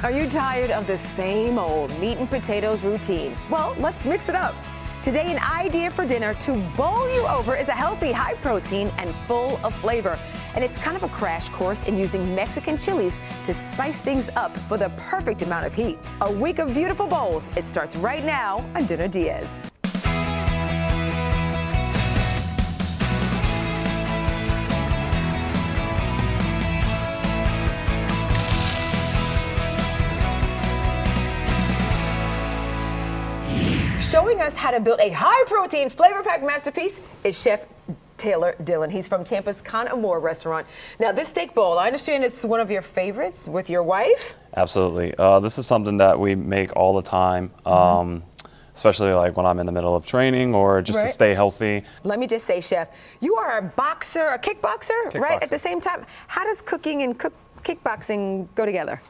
Are you tired of the same old meat and potatoes routine? Well, let's mix it up. Today, an idea for dinner to bowl you over is a healthy, high protein, and full of flavor. And it's kind of a crash course in using Mexican chilies to spice things up for the perfect amount of heat. A week of beautiful bowls. It starts right now on Dinner DeeAs. Showing us how to build a high-protein, flavor-packed masterpiece is Chef Taylor Dillon. He's from Tampa's Amor restaurant. Now, this steak bowl, I understand it's one of your favorites with your wife? Absolutely. This is something that we make all the time, especially like when I'm in the middle of training or just to stay healthy. Let me just say, Chef, you are a boxer, a kickboxer, right? At the same time, how does cooking and kickboxing go together?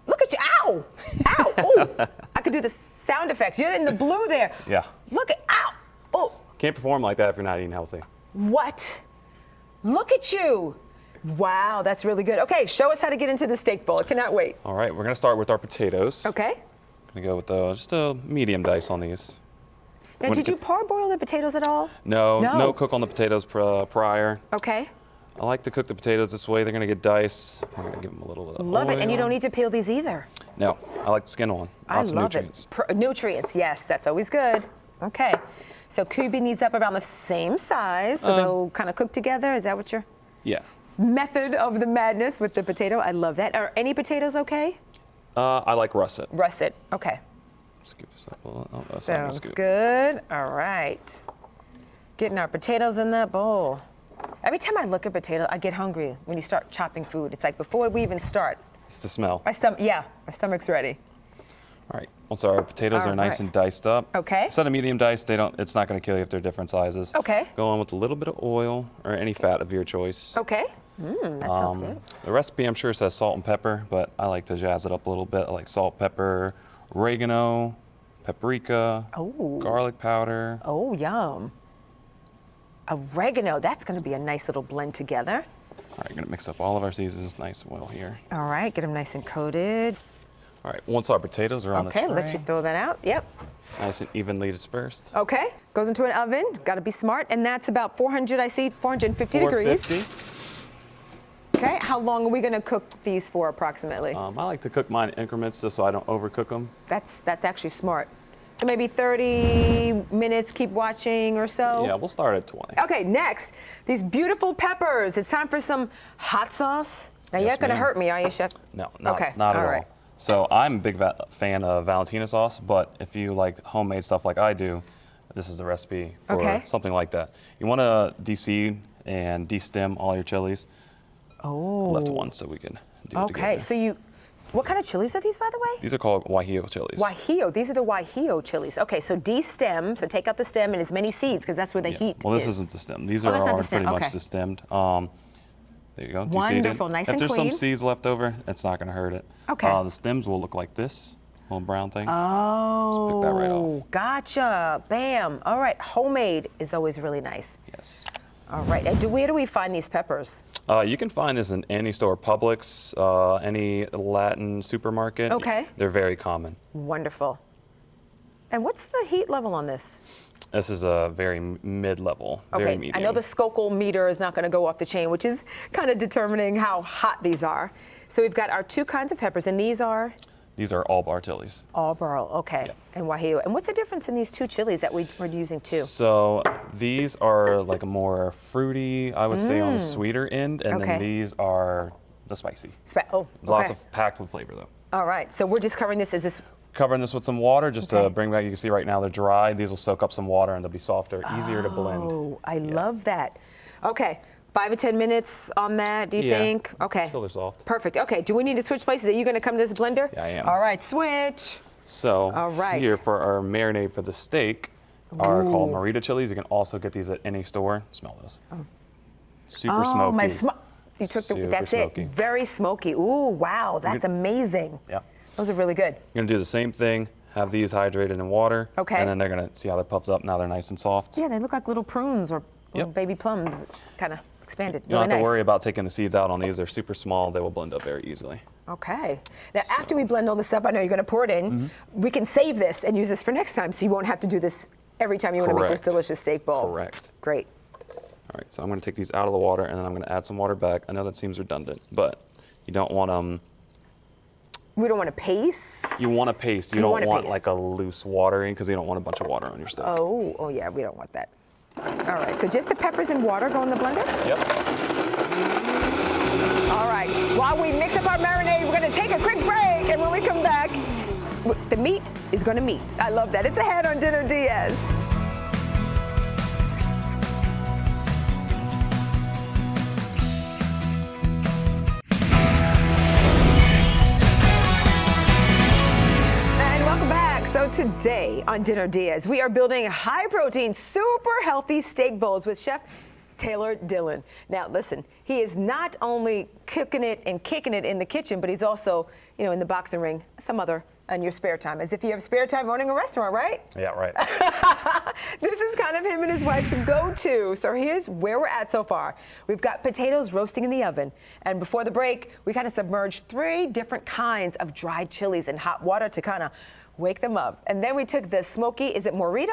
Look at you, ow, ow, ooh. I could do the sound effects. You're in the blue there. Yeah. Look at, ow, oh. Can't perform like that if you're not eating healthy. What? Look at you. Wow, that's really good. Okay, show us how to get into the steak bowl. I cannot wait. All right, we're gonna start with our potatoes. Okay. Gonna go with just a medium dice on these. Now, did you parboil the potatoes at all? No cook on the potatoes prior. Okay. I like to cook the potatoes this way. They're gonna get diced. I'm gonna give them a little bit of Love oil. it, and you don't need to peel these either. No, I like the skin on. Lots of nutrients. Nutrients, yes, that's always good. Okay, so cubing these up around the same size, so they'll kind of cook together. Is that what your method of the madness with the potato? I love that. Are any potatoes okay? I like russet. Russet, okay. Scoop this up a little. Oh, that's Sounds good. All right. Getting our potatoes in that bowl. Every time I look at potato, I get hungry when you start chopping food. It's like before we even start. It's the smell. My stomach's ready. All right. Once our potatoes are nice and diced up. Okay. Instead of medium diced, it's not going to kill you if they're different sizes. Okay. Go on with a little bit of oil or any fat of your choice. Okay. That sounds good. The recipe, I'm sure, says salt and pepper, but I like to jazz it up a little bit. I like salt, pepper, oregano, paprika, garlic powder. Oh, yum. Oregano, that's going to be a nice little blend together. All right, going to mix up all of our seasons, nice oil here. All right, get them nice and coated. All right, once our potatoes are on the tray. Okay, let you throw that out. Yep. Nice and evenly dispersed. Okay, goes into an oven. Got to be smart, and that's about 450 degrees. 450. Okay, how long are we going to cook these for approximately? I like to cook mine in increments just so I don't overcook them. That's actually smart. So maybe 30 minutes, keep watching or so? Yeah, we'll start at 20. Okay, next, these beautiful peppers. It's time for some hot sauce. Now, you're not going to hurt me, are you, Chef? No, not at all. So I'm a big fan of Valentina sauce, but if you like homemade stuff like I do, this is the recipe for something like that. You want to de-seed and de-stem all your chilies. Oh. I left one so we can do it together. So what kind of chilies are these, by the way? These are called guajillo chilies. Guajillo, these are the guajillo chilies. Okay, so de-stem, so take out the stem and as many seeds, because that's where the heat is. Well, this isn't the stem. These are pretty much the stemmed. There you go. Wonderful, nice and clean. If there's some seeds left over, it's not going to hurt it. Okay. The stems will look like this little brown thing. Oh, just pick that right off. Gotcha. Bam. All right, homemade is always really nice. Yes. All right, and where do we find these peppers? You can find this in any store, Publix, any Latin supermarket. Okay. They're very common. Wonderful. And what's the heat level on this? This is a very mid-level, very medium. I know the Scocal meter is not going to go off the chain, which is kind of determining how hot these are. So we've got our two kinds of peppers, and these are? These are all bar chilies. All bar, okay. Yep. And guajillo. And what's the difference in these two chilies that we're using too? So these are like a more fruity, I would say, on the sweeter end, and then these are the spicy. Lots of packed with flavor though. All right, so we're just covering this. Is this? Covering this with some water just to bring back. You can see right now they're dry. These will soak up some water and they'll be softer, easier to blend. Oh, I love that. Okay, 5 or 10 minutes on that, do you think? Okay. Until they're soft. Perfect. Okay, do we need to switch places? Are you going to come to this blender? Yeah, I am. All right, switch. So here for our marinade for the steak are called morita chilies. You can also get these at any store. Smell this. Super smoky. You took the, that's smoky. it. Very smoky. Ooh, wow, that's amazing. Yeah. Those are really good. You're gonna do the same thing. Have these hydrated in water. Okay. And then they're gonna see how they're puffed up. Now they're nice and soft. Yeah, they look like little prunes or little baby plums, kind of expanded. You don't have to worry about taking the seeds out on these. They're super small. They will blend up very easily. Okay. Now, after we blend all this up, I know you're going to pour it in. We can save this and use this for next time, so you won't have to do this every time you want to make this delicious steak bowl. Correct. Great. All right, so I'm going to take these out of the water, and then I'm going to add some water back. I know that seems redundant, but you don't want We don't want to paste? You want a paste. You don't want like a loose watering, because you don't want a bunch of water on your steak. Oh yeah, we don't want that. All right, so just the peppers and water go in the blender? Yep. All right, while we mix up our marinade, we're going to take a quick break, and when we come back, the meat is going to meet. I love that. It's ahead on Dinner DeeAs. So today on Dinner DeeAs, we are building high-protein, super healthy steak bowls with Chef Taylor Dillon. Now, listen, he is not only cooking it and kicking it in the kitchen, but he's also, in the boxing ring, some other in your spare time, as if you have spare time owning a restaurant, right? Yeah, right. This is kind of him and his wife's go-to. So here's where we're at so far. We've got potatoes roasting in the oven. And before the break, we kind of submerged 3 different kinds of dried chilies in hot water to kind of wake them up. And then we took the smoky, is it morita?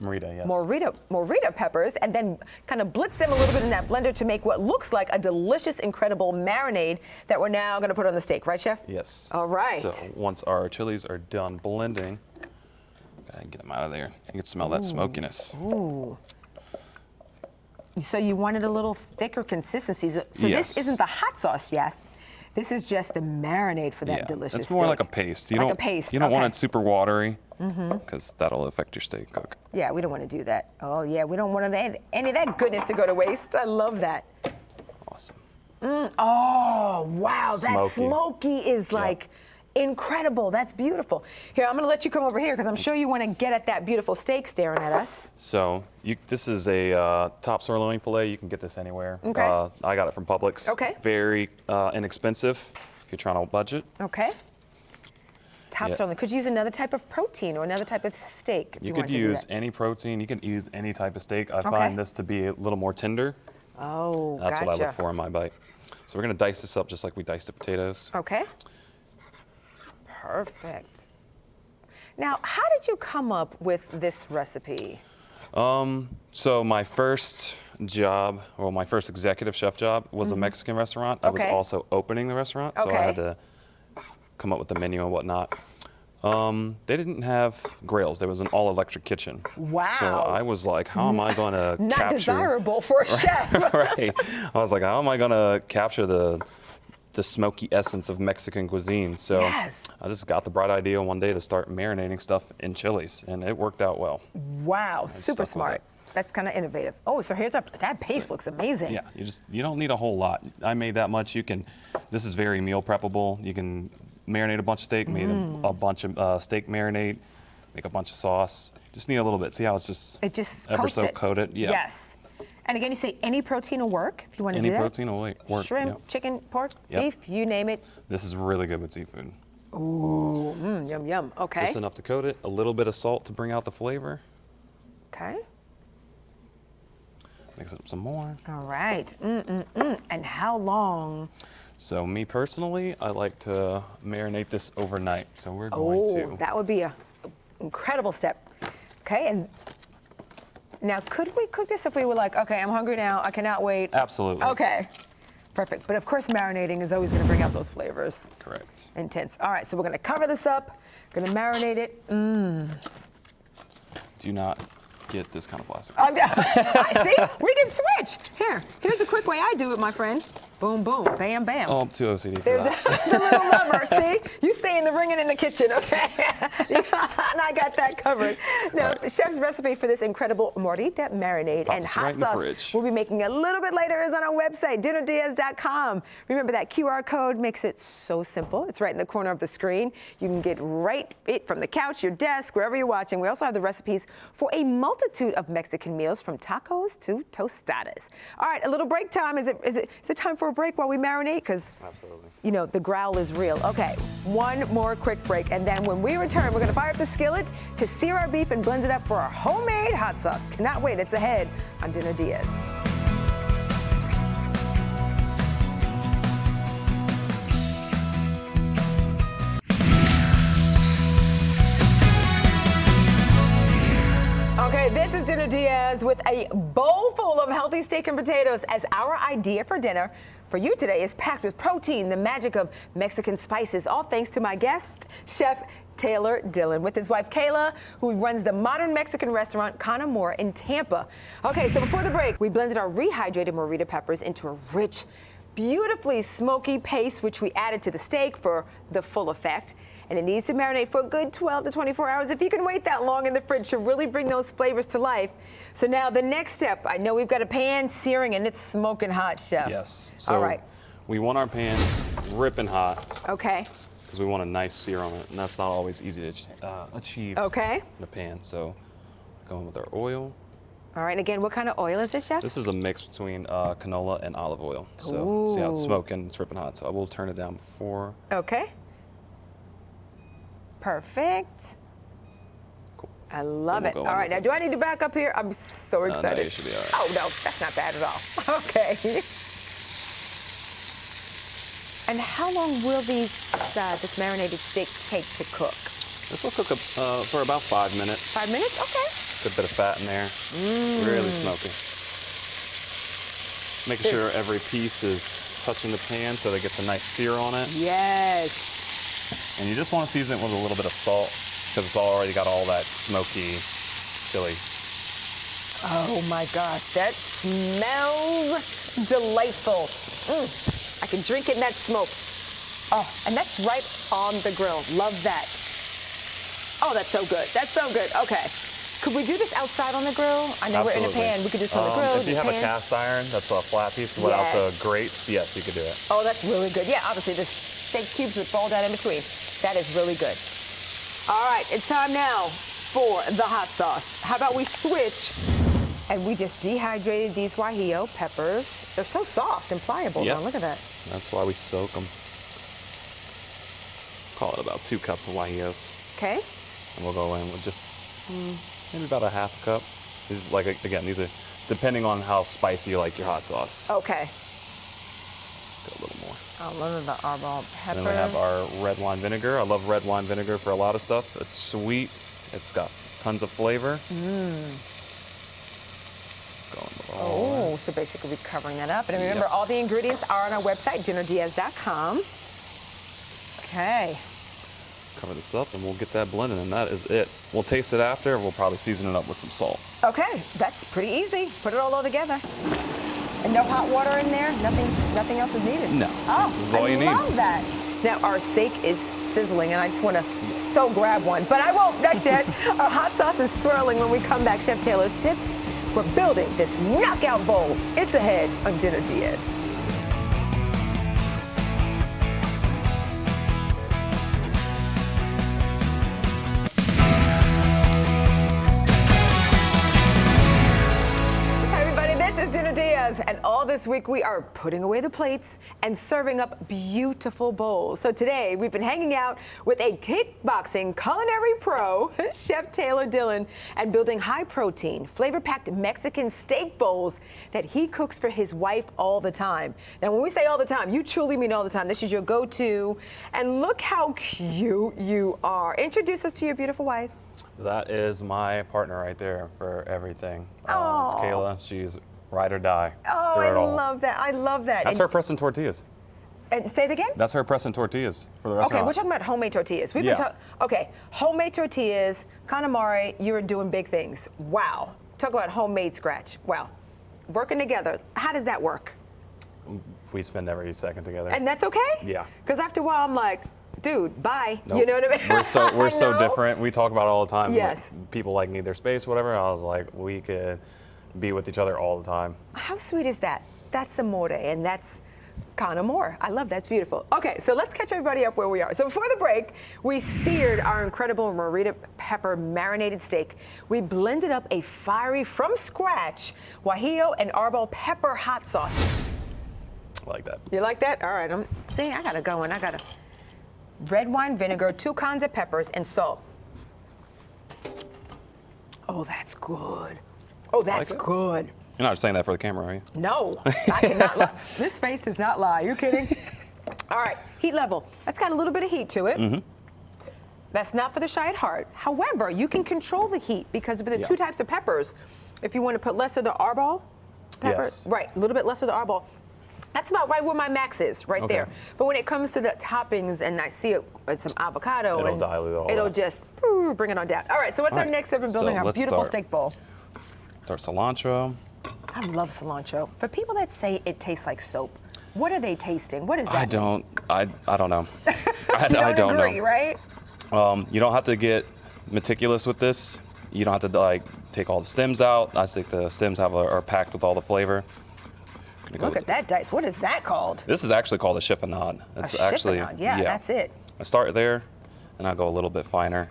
Morita, yes. Morita peppers, and then kind of blitz them a little bit in that blender to make what looks like a delicious, incredible marinade that we're now going to put on the steak, right, Chef? Yes. All right. So once our chilies are done blending, gotta get them out of there. You can smell that smokiness. Ooh. So you wanted a little thicker consistency. So yes. This isn't the hot sauce, yes? This is just the marinade for that delicious it's more steak. like a paste. You like don't, a paste. You don't want it super watery, because that'll affect your steak cook. Yeah, we don't want to do that. Oh, yeah, we don't want any of that goodness to go to waste. I love that. Awesome. Oh, wow, Smoky. that smoky is like incredible. That's beautiful. Here, I'm going to let you come over here because I'm sure you want to get at that beautiful steak staring at us. So this is a top sirloin filet. You can get this anywhere. Okay. I got it from Publix. Okay. Very inexpensive if you're trying to budget. Okay. Top sirloin. Could you use another type of protein or another type of steak? If You you could wanted to do use that? any protein. You can use any type of steak. I find this to be a little more tender. Oh, That's gotcha. what I look for in my bite. So we're going to dice this up just like we diced the potatoes. Okay. Perfect. Now, how did you come up with this recipe? So my first job, my first executive chef job was a Mexican restaurant. I was also opening the restaurant, so I had to come up with the menu and whatnot. They didn't have grills. There was an all-electric kitchen. Wow. So I was like, how am I going to capture... Not desirable for a chef. Right. I was like, how am I going to capture the smoky essence of Mexican cuisine? So I just got the bright idea one day to start marinating stuff in chilies, and it worked out well. Wow, super smart. That's kind of innovative. Oh, so here's that paste looks amazing. Yeah, you don't need a whole lot. I made that much. This is very meal preppable. You can marinate a bunch of steak, made a bunch of steak marinade, make a bunch of sauce. Just need a little bit. See how it's just ever so coated? Yeah. Yes. And again, you say any protein will work if you want to do that? Any protein will work. Shrimp, chicken, pork, beef, you name it. This is really good with seafood. Ooh, yum, yum. Okay. Just enough to coat it. A little bit of salt to bring out the flavor. Okay. Mix it up some more. All right. And how long? So me personally, I like to marinate this overnight. So we're going to. That would be an incredible step. Okay, and now could we cook this if we were like, okay, I'm hungry now, I cannot wait? Absolutely. Okay, perfect. But of course, marinating is always going to bring out those flavors. Correct. Intense. All right, so we're going to cover this up, going to marinate it. Do not get this kind of plastic. See, we can switch. Here's a quick way I do it, my friend. Boom, boom, bam, bam. Oh, I'm too OCD for There's that. the little lever, see? You stay in the ring and in the kitchen, okay? And I got that covered. Now, Chef's recipe for this incredible morita marinade and hot sauce we'll be making a little bit later is on our website, dinnerdeeas.com. Remember that QR code makes it so simple. It's right in the corner of the screen. You can get it from the couch, your desk, wherever you're watching. We also have the recipes for a multitude of Mexican meals from tacos to tostadas. All right, a little break time. Is it time for a break while we marinate? Because, the growl is real. Okay, one more quick break. And then when we return, we're going to fire up the skillet to sear our beef and blend it up for our homemade hot sauce. Cannot wait. It's ahead on Dinner DeeAs. This is Dinner DeeAs with a bowl full of healthy steak and potatoes as our idea for dinner for you today is packed with protein, the magic of Mexican spices, all thanks to my guest, Chef Taylor Dillon, with his wife Kayla, who runs the modern Mexican restaurant Amor in Tampa. Okay, so before the break, we blended our rehydrated morita peppers into a rich, beautifully smoky paste, which we added to the steak for the full effect. And it needs to marinate for a good 12 to 24 hours. If you can wait that long in the fridge to really bring those flavors to life. So now the next step, I know we've got a pan searing and it's smoking hot, Chef. Yes. So all right. We want our pan ripping hot. Okay. Because we want a nice sear on it, and that's not always easy to achieve in a pan. So going with our oil. All right, again, what kind of oil is this, Chef? This is a mix between canola and olive oil. So see how it's smoking, it's ripping hot. So I will turn it down before. Okay. Perfect. Cool. I love it. All right, now do I need to back up here? I'm so excited. No, you should be all right. Oh, no, that's not bad at all. Okay. And how long will this marinated steak take to cook? This will cook for about 5 minutes. 5 minutes? Okay. Good bit of fat in there. Really smoky. Making sure every piece is touching the pan so they get the nice sear on it. Yes. And you just want to season it with a little bit of salt because it's already got all that smoky chili. Oh my gosh, that smells delightful. I can drink it in that smoke. Oh, and that's right on the grill. Love that. Oh, that's so good. That's so good. Okay. Could we do this outside on the grill? I know we're in a pan. We could do this on the grill. If you have a cast iron, that's a flat piece without the grates, yes, you could do it. Oh, that's really good. Yeah, obviously the steak cubes would fall down in between. That is really good. All right, it's time now for the hot sauce. How about we switch and we just dehydrated these guajillo peppers. They're so soft and pliable. Yep. Now, look at that. That's why we soak them. Call it about 2 cups of guajillos. Okay. And we'll go in with just maybe about a half cup. These, like, again, these are depending on how spicy you like your hot sauce. Okay. Go a little more. I love the arbol pepper. Then we have our red wine vinegar. I love red wine vinegar for a lot of stuff. It's sweet. It's got tons of flavor. Oh, so basically we're covering that up. And remember, all the ingredients are on our website, dinnerdeeas.com. Okay. Cover this up and we'll get that blended, and that is it. We'll taste it after. We'll probably season it up with some salt. Okay, that's pretty easy. Put it all together. And no hot water in there? Nothing else is needed? No. Oh, this is all you need. I love that. Now, our steak is sizzling, and I just want to so grab one, but I won't, not yet. Our hot sauce is swirling when we come back. Chef Taylor's tips for building this knockout bowl. It's ahead on Dinner DeeAs. And all this week we are putting away the plates and serving up beautiful bowls. So today we've been hanging out with a kickboxing culinary pro, Chef Taylor Dillon, and building high protein, flavor-packed Mexican steak bowls that he cooks for his wife all the time. Now when we say all the time, you truly mean all the time. This is your go-to. And look how cute you are. Introduce us to your beautiful wife. That is my partner right there for everything. It's Kayla. She's ride or die. Oh, I love that. I love that. That's her pressing tortillas. And say it again? That's her pressing tortillas for the restaurant. Okay, we're talking about homemade tortillas. We've been okay, homemade tortillas, Amor, you are doing big things. Wow. Talk about homemade scratch. Wow. Working together. How does that work? We spend every second together. And that's okay? Yeah. Because after a while, I'm like, dude, bye. Nope. You know what I mean? We're so different. We talk about it all the time. Yes. Like, people like need their space, whatever. I was like, we could be with each other all the time. How sweet is that? That's Amor, and that's Amor. I love that. It's beautiful. Okay, so let's catch everybody up where we are. So before the break, we seared our incredible morita pepper marinated steak. We blended up a fiery, from scratch, guajillo and arbol pepper hot sauce. I like that. You like that? All right. See, I got to go in. I got to red wine vinegar, 2 cans of peppers, and salt. Oh, that's good. Oh, that's like good. You're not saying that for the camera, are you? No, I cannot lie. This face does not lie. Are you kidding? All right, heat level. That's got a little bit of heat to it. That's not for the shy at heart. However, you can control the heat because with the two types of peppers, if you want to put less of the arbol pepper, right, a little bit less of the arbol, that's about right where my max is, right there. But when it comes to the toppings and I see it with some avocado, it'll dilute all it'll that. just bring it on down. All right, so what's our next step in building our beautiful steak bowl? Start cilantro. I love cilantro. For people that say it tastes like soap, what are they tasting? What is that? I don't know. I don't agree, know. Right? You don't have to get meticulous with this. You don't have to like take all the stems out. I think the stems are packed with all the flavor. Look at that dice. What is that called? This is actually called a chiffonade. It's actually yeah, that's it. I start there, and I go a little bit finer.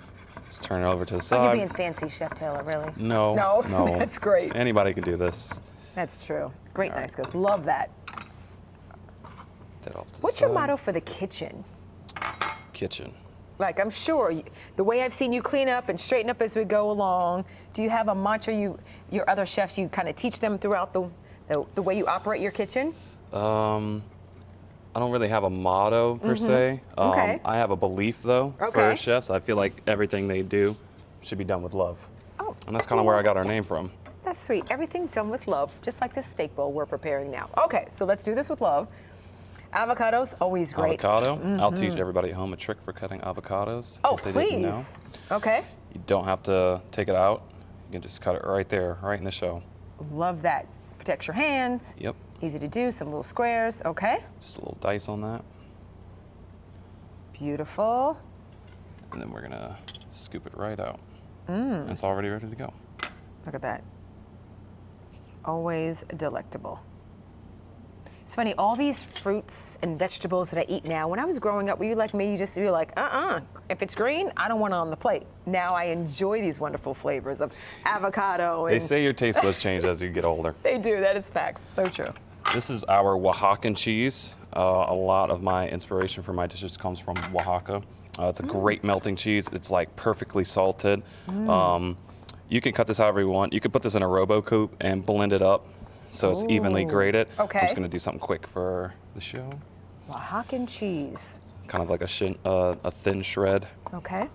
Just turn it over to the side. You're being fancy, Chef Taylor, really. No. That's great. Anybody can do this. That's true. Great, nice, guys. Love that. That off to the What's side. your motto for the kitchen? Kitchen. Like, I'm sure the way I've seen you clean up and straighten up as we go along, do you have a mantra your other chefs, you kind of teach them throughout the way you operate your kitchen? I don't really have a motto per se. I have a belief though for chefs. I feel like everything they do should be done with love. Oh, and that's kind of where I got our name from. That's sweet. Everything done with love, just like this steak bowl we're preparing now. Okay, so let's do this with love. Avocados, always great. Avocado. I'll teach everybody at home a trick for cutting avocados. Oh, they didn't know. please. Okay. You don't have to take it out. You can just cut it right there, right in the shell. Love that. Protects your hands. Yep. Easy to do, some little squares, okay? Just a little dice on that. Beautiful. And then we're gonna scoop it right out. It's already ready to go. Look at that. Always delectable. It's funny, all these fruits and vegetables that I eat now, when I was growing up, were you like me? You're like, if it's green, I don't want it on the plate. Now I enjoy these wonderful flavors of avocado. They say your taste buds change as you get older. They do, that is facts, so true. This is our Oaxacan cheese. A lot of my inspiration for my dishes comes from Oaxaca. It's a great melting cheese. It's like perfectly salted. You can cut this however you want. You could put this in a RoboCoupe and blend it up so it's evenly grated. Okay. I'm just gonna do something quick for the show. Oaxacan cheese. Kind of like a thin shred. Okay.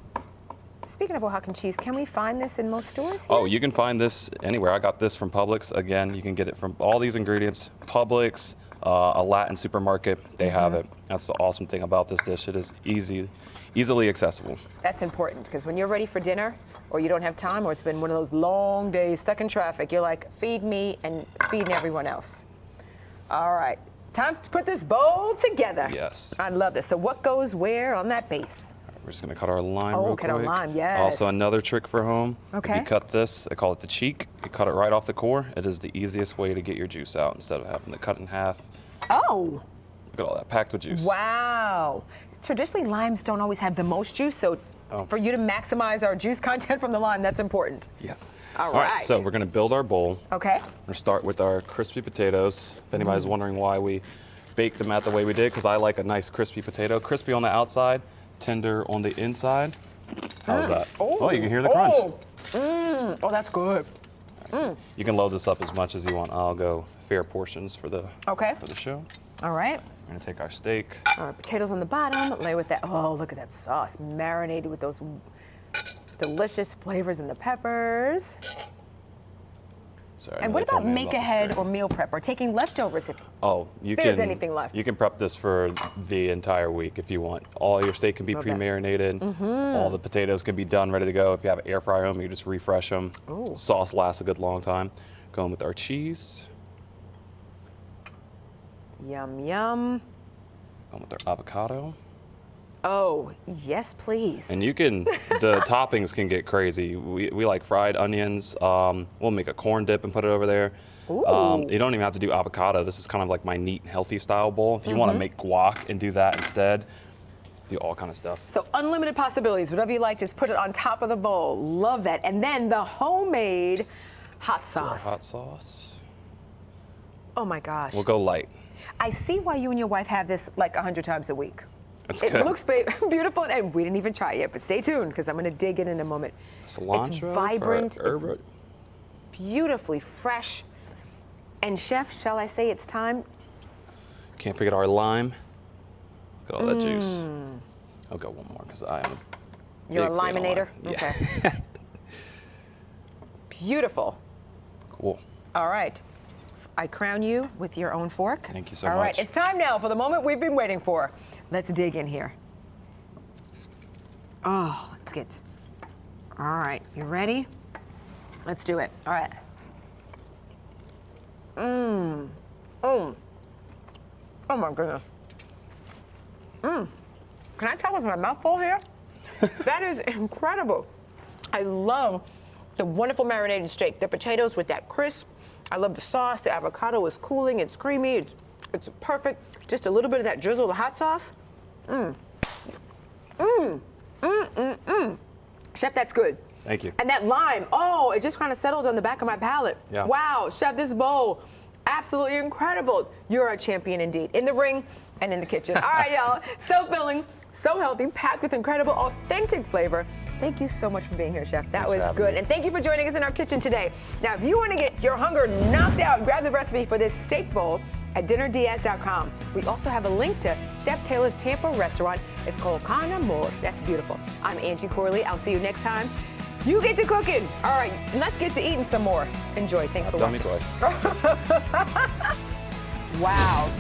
Speaking of Oaxacan cheese, can we find this in most stores here? Oh, you can find this anywhere. I got this from Publix. Again, you can get it from all these ingredients. Publix, a Latin supermarket, they have it. That's the awesome thing about this dish. It is easily accessible. That's important, because when you're ready for dinner, or you don't have time, or it's been one of those long days stuck in traffic, you're like, feed me and feeding everyone else. All right, time to put this bowl together. Yes. I love this. So what goes where on that base? We're just gonna cut our lime real quick. Cut our lime, yes. Also another trick for home. Okay. If you cut this, I call it the cheek. You cut it right off the core. It is the easiest way to get your juice out instead of having to cut in half. Oh. Look at all that, packed with juice. Wow. Traditionally, limes don't always have the most juice, so for you to maximize our juice content from the lime, that's important. Yeah. All All right. right, so we're gonna build our bowl. Okay. We're gonna start with our crispy potatoes. If anybody's wondering why we baked them out the way we did, because I like a nice crispy potato. Crispy on the outside, tender on the inside. How's that? Oh, you can hear the crunch. Oh, that's good. You can load this up as much as you want. I'll go fair portions for the show. All right. We're gonna take our steak. All right, potatoes on the bottom, lay with that. Oh, look at that sauce, marinated with those delicious flavors and the peppers. Sorry, And what about make ahead or meal prep or taking leftovers if there's anything left? You can prep this for the entire week if you want. All your steak can be pre-marinated. All the potatoes can be done, ready to go. If you have an air fryer home, you can just refresh them. Sauce lasts a good long time. Going with our cheese. Yum, yum. Going with our avocado. Oh, yes, please. And you can, the toppings can get crazy. We like fried onions. We'll make a corn dip and put it over there. You don't even have to do avocado. This is kind of like my neat, healthy style bowl. If you want to make guac and do that instead, do all kind of stuff. So unlimited possibilities. Whatever you like, just put it on top of the bowl. Love that. And then the homemade hot sauce. Hot sauce. Oh my gosh. We'll go light. I see why you and your wife have this like 100 times a week. That's it good. looks beautiful, and we didn't even try it yet, but stay tuned because I'm going to dig in a moment. Cilantro. It's vibrant, it's beautifully fresh. And chef, shall I say it's time? Can't forget our lime. Look at all that juice. I'll go one more because I am You're a Big fan of liminator? lime. Okay. Yeah. Beautiful. Cool. All right. I crown you with your own fork. Thank you so All much. right, it's time now for the moment we've been waiting for. Let's dig in here. Oh, let's get. All right, you ready? Let's do it. All right. Oh my goodness. Can I talk with my mouth full here? That is incredible. I love the wonderful marinated steak, the potatoes with that crisp. I love the sauce. The avocado is cooling. It's creamy. It's perfect. Just a little bit of that drizzle of hot sauce. Chef, that's good. Thank you. And that lime, oh, it just kind of settled on the back of my palate. Yeah. Wow, Chef, this bowl, absolutely incredible. You're a champion indeed, in the ring and in the kitchen. All right, y'all, so filling, so healthy, packed with incredible, authentic flavor. Thank you so much for being here, Chef. That was good. And thank you for joining us in our kitchen today. Now, if you want to get your hunger knocked out, grab the recipe for this steak bowl at dinnerdeeas.com. We also have a link to Chef Taylor's Tampa restaurant. It's called Amor. That's beautiful. I'm Angie Corley. I'll see you next time. You get to cooking. All right, let's get to eating some more. Enjoy. Thanks for watching. Tell me twice. Wow.